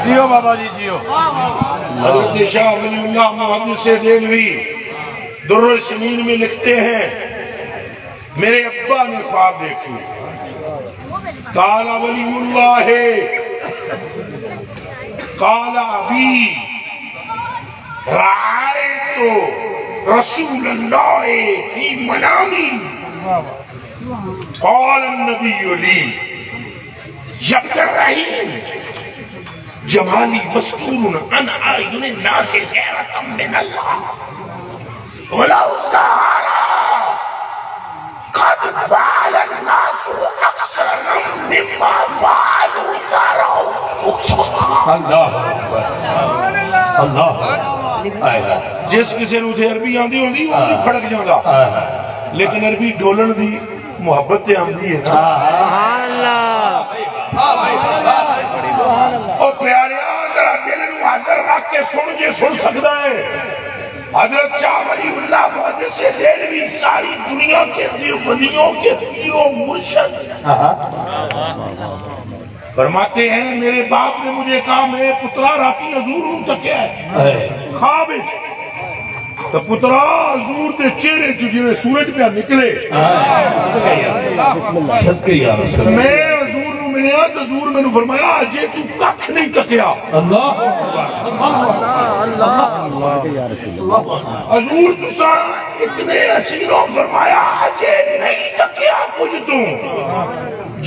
جیو بابا جی جیو. حضرت شاہ ولی اللہ محدث دہلوی در السنین میں لکھتے ہیں میرے ابا نے خواب دیکھی. قال ولی اللہ قال ابی رأیت رسول اللہ فی منامی قال النبی لی عبد الرحیم جمالی مستور عن اعین الناس غیرۃ من اللہ ولو سہارا قد فعل الناس اکثر مما فعلوا اللہ اللہ. جس کسی نو تے عربی آندی ہوندی وہ بھی پھڑک جاندا لیکن عربی ڈولن دی محبت تے آندی ہے. سبحان اللہ. او پیارے ذرا دل نو حاضر رکھ کے سن جے سن سکدا ہے. حضرت شاہ ولی اللہ محدث دہلوی ساری دنیا کے دیوبندیوں کے پیر و مرشد فرماتے ہیں میرے باپ نے مجھے کہا میں پترا راتی حضور ہوں تکیا ہے خواب تو پترا حضور دے چہرے جو سورج پہ نکلے میں حضور نو ملیا تو حضور میں نے فرمایا جے تو ککھ نہیں تکیا حضور تسا اتنے اسیروں فرمایا جے نہیں تکیا کچھ تو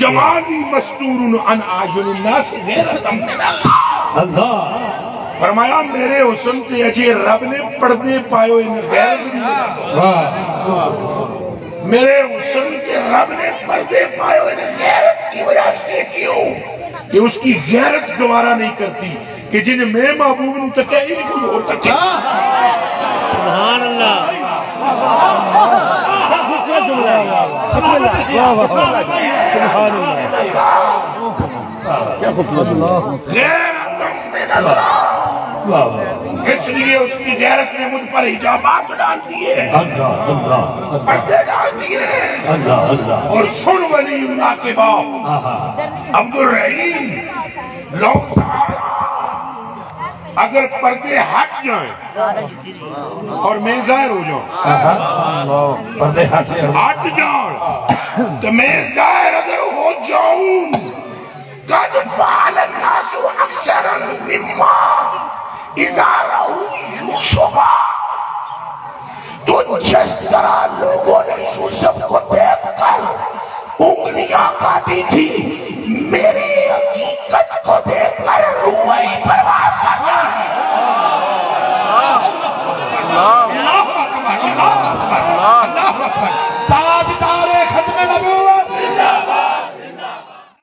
جمالی مستور عن اعین الناس غیرۃ من اللہ. فرمایا میرے حسن تے اجے رب نے پردے پائے ہوئے غیرت دی. میرے حسن تے رب نے پردے پائے ہوئے غیرت کی وجہ سے کیوں کہ اس کی غیرت گوارا نہیں کرتی کہ جن میں محبوب نو تکیا ہی نہیں کوئی اور تکیا. سبحان اللہ. سبحان اللہ. کیا خوبصورت. اس لیے اس کی غیرت نے مجھ پر حجابات ڈال دیے پردے ڈال دیے. اور سن ولی اللہ کے باپ عبد الرحیم لو سہارا اگر پردے ہٹ جائیں اور میں ظاہر ہو جاؤں پردے ہٹ جاؤں تو میں ظاہر اگر ہو جاؤں قد فعل الناس اکثر مما اذا رأوا یوسف تو جس طرح لوگوں نے یوسف کو دیکھ کر انگلیاں کاٹی تھی میری حقیقت کو دیکھ کر